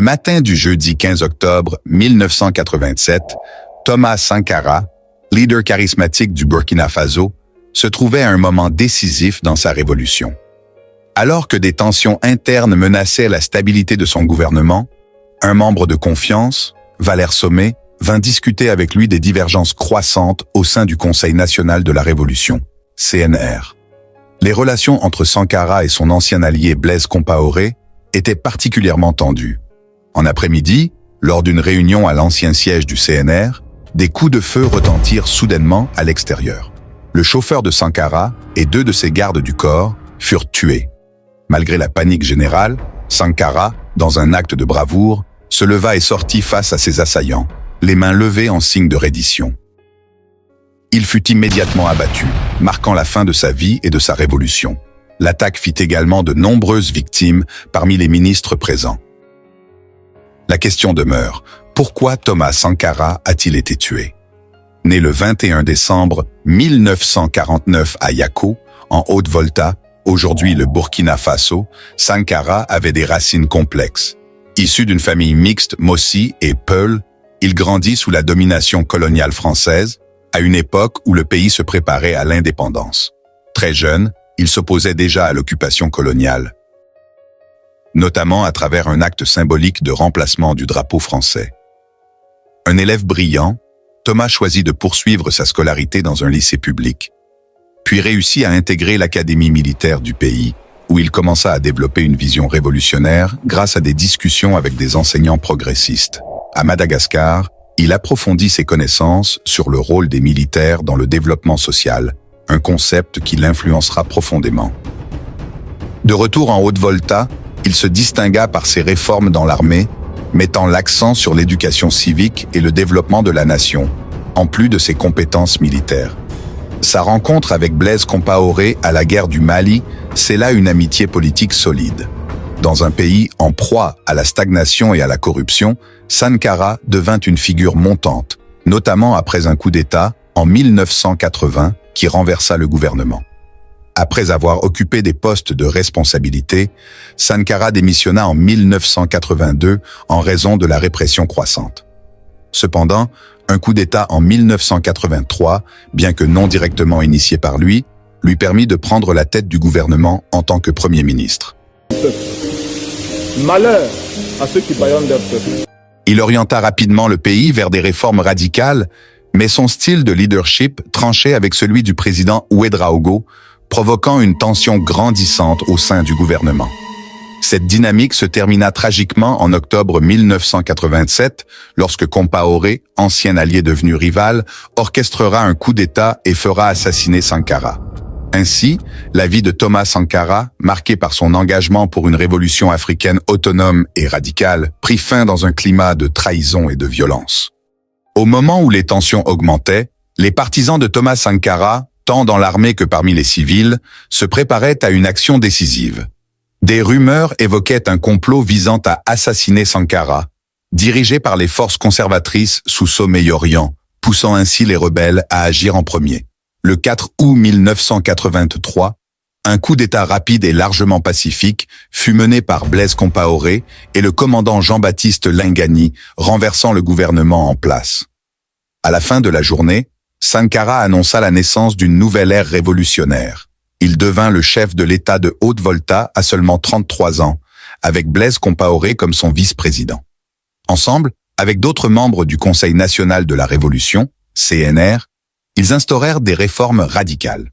Le matin du jeudi 15 octobre 1987, Thomas Sankara, leader charismatique du Burkina Faso, se trouvait à un moment décisif dans sa révolution. Alors que des tensions internes menaçaient la stabilité de son gouvernement, un membre de confiance, Valère Sommet, vint discuter avec lui des divergences croissantes au sein du Conseil national de la Révolution, CNR. Les relations entre Sankara et son ancien allié Blaise Compaoré étaient particulièrement tendues. En après-midi, lors d'une réunion à l'ancien siège du CNR, des coups de feu retentirent soudainement à l'extérieur. Le chauffeur de Sankara et 2 de ses gardes du corps furent tués. Malgré la panique générale, Sankara, dans un acte de bravoure, se leva et sortit face à ses assaillants, les mains levées en signe de reddition. Il fut immédiatement abattu, marquant la fin de sa vie et de sa révolution. L'attaque fit également de nombreuses victimes parmi les ministres présents. La question demeure, pourquoi Thomas Sankara a-t-il été tué? Né le 21 décembre 1949 à Yako, en Haute-Volta, aujourd'hui le Burkina Faso, Sankara avait des racines complexes. Issu d'une famille mixte Mossi et Peul, il grandit sous la domination coloniale française, à une époque où le pays se préparait à l'indépendance. Très jeune, il s'opposait déjà à l'occupation coloniale, notamment à travers un acte symbolique de remplacement du drapeau français. Un élève brillant, Thomas choisit de poursuivre sa scolarité dans un lycée public, puis réussit à intégrer l'académie militaire du pays, où il commença à développer une vision révolutionnaire grâce à des discussions avec des enseignants progressistes. À Madagascar, il approfondit ses connaissances sur le rôle des militaires dans le développement social, un concept qui l'influencera profondément. De retour en Haute-Volta, il se distingua par ses réformes dans l'armée, mettant l'accent sur l'éducation civique et le développement de la nation, en plus de ses compétences militaires. Sa rencontre avec Blaise Compaoré à la guerre du Mali scella une amitié politique solide. Dans un pays en proie à la stagnation et à la corruption, Sankara devint une figure montante, notamment après un coup d'État en 1980 qui renversa le gouvernement. Après avoir occupé des postes de responsabilité, Sankara démissionna en 1982 en raison de la répression croissante. Cependant, un coup d'État en 1983, bien que non directement initié par lui permit de prendre la tête du gouvernement en tant que Premier ministre. Malheur à ceux qui bâillonnent leur peuple. Il orienta rapidement le pays vers des réformes radicales, mais son style de leadership tranchait avec celui du président Ouédraogo, provoquant une tension grandissante au sein du gouvernement. Cette dynamique se termina tragiquement en octobre 1987, lorsque Compaoré, ancien allié devenu rival, orchestrera un coup d'État et fera assassiner Sankara. Ainsi, la vie de Thomas Sankara, marquée par son engagement pour une révolution africaine autonome et radicale, prit fin dans un climat de trahison et de violence. Au moment où les tensions augmentaient, les partisans de Thomas Sankara, tant dans l'armée que parmi les civils, se préparaient à une action décisive. Des rumeurs évoquaient un complot visant à assassiner Sankara, dirigé par les forces conservatrices sous Sommet-Yoryan, poussant ainsi les rebelles à agir en premier. Le 4 août 1983, un coup d'État rapide et largement pacifique fut mené par Blaise Compaoré et le commandant Jean-Baptiste Lingani, renversant le gouvernement en place. À la fin de la journée, Sankara annonça la naissance d'une nouvelle ère révolutionnaire. Il devint le chef de l'État de Haute-Volta à seulement 33 ans, avec Blaise Compaoré comme son vice-président. Ensemble, avec d'autres membres du Conseil national de la Révolution, CNR, ils instaurèrent des réformes radicales.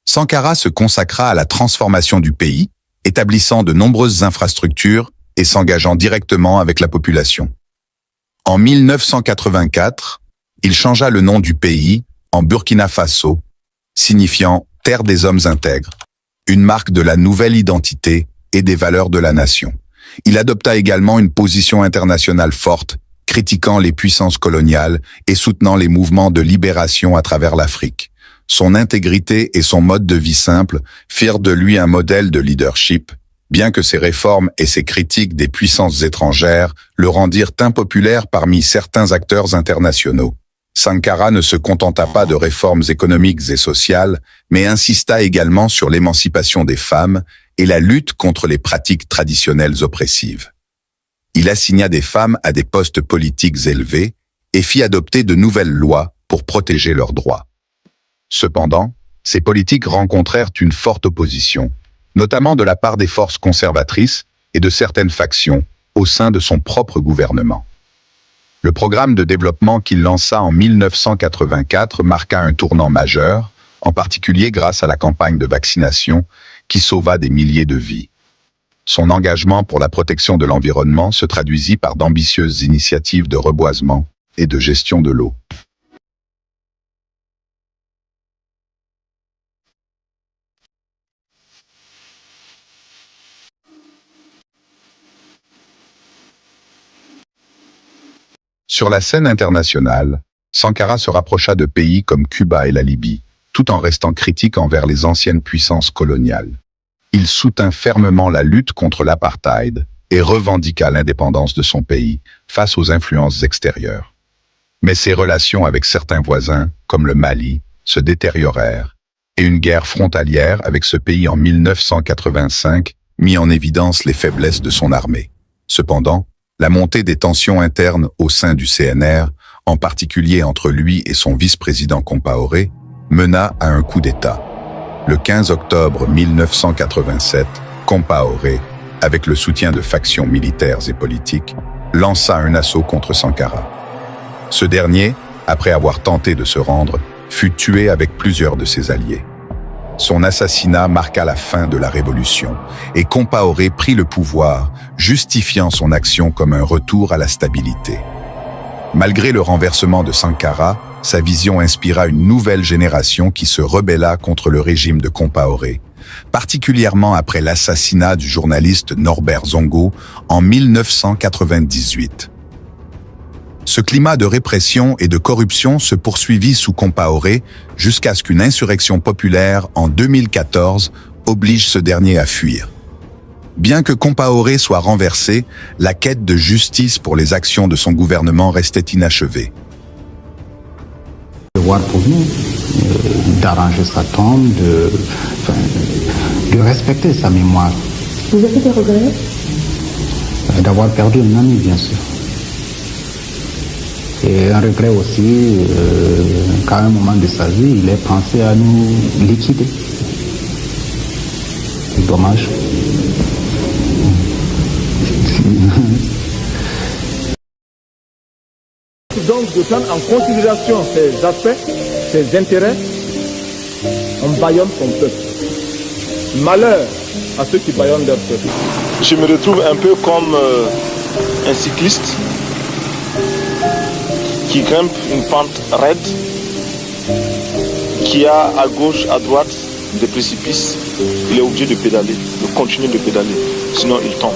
Sankara se consacra à la transformation du pays, établissant de nombreuses infrastructures et s'engageant directement avec la population. En 1984, il changea le nom du pays en Burkina Faso, signifiant « Terre des hommes intègres », une marque de la nouvelle identité et des valeurs de la nation. Il adopta également une position internationale forte, critiquant les puissances coloniales et soutenant les mouvements de libération à travers l'Afrique. Son intégrité et son mode de vie simple firent de lui un modèle de leadership, bien que ses réformes et ses critiques des puissances étrangères le rendirent impopulaire parmi certains acteurs internationaux. Sankara ne se contenta pas de réformes économiques et sociales, mais insista également sur l'émancipation des femmes et la lutte contre les pratiques traditionnelles oppressives. Il assigna des femmes à des postes politiques élevés et fit adopter de nouvelles lois pour protéger leurs droits. Cependant, ces politiques rencontrèrent une forte opposition, notamment de la part des forces conservatrices et de certaines factions au sein de son propre gouvernement. Le programme de développement qu'il lança en 1984 marqua un tournant majeur, en particulier grâce à la campagne de vaccination qui sauva des milliers de vies. Son engagement pour la protection de l'environnement se traduisit par d'ambitieuses initiatives de reboisement et de gestion de l'eau. Sur la scène internationale, Sankara se rapprocha de pays comme Cuba et la Libye, tout en restant critique envers les anciennes puissances coloniales. Il soutint fermement la lutte contre l'apartheid et revendiqua l'indépendance de son pays face aux influences extérieures. Mais ses relations avec certains voisins, comme le Mali, se détériorèrent, et une guerre frontalière avec ce pays en 1985 mit en évidence les faiblesses de son armée. Cependant, la montée des tensions internes au sein du CNR, en particulier entre lui et son vice-président Compaoré, mena à un coup d'État. Le 15 octobre 1987, Compaoré, avec le soutien de factions militaires et politiques, lança un assaut contre Sankara. Ce dernier, après avoir tenté de se rendre, fut tué avec plusieurs de ses alliés. Son assassinat marqua la fin de la révolution et Compaoré prit le pouvoir, justifiant son action comme un retour à la stabilité. Malgré le renversement de Sankara, sa vision inspira une nouvelle génération qui se rebella contre le régime de Compaoré, particulièrement après l'assassinat du journaliste Norbert Zongo en 1998. Ce climat de répression et de corruption se poursuivit sous Compaoré jusqu'à ce qu'une insurrection populaire en 2014 oblige ce dernier à fuir. Bien que Compaoré soit renversé, la quête de justice pour les actions de son gouvernement restait inachevée. Devoir pour nous d'arranger sa tombe, de respecter sa mémoire. Vous avez des regrets? D'avoir perdu un ami, bien sûr. Et un regret aussi, qu'à un moment de sa vie, il ait pensé à nous liquider. C'est dommage. Donc de prendre en considération ces aspects, ces intérêts, on bâillonne son peuple. Malheur à ceux qui bâillonnent leur peuple. Je me retrouve un peu comme un cycliste qui grimpe une pente raide, qui a à gauche, à droite des précipices. Il est obligé de pédaler, de continuer de pédaler, sinon il tombe.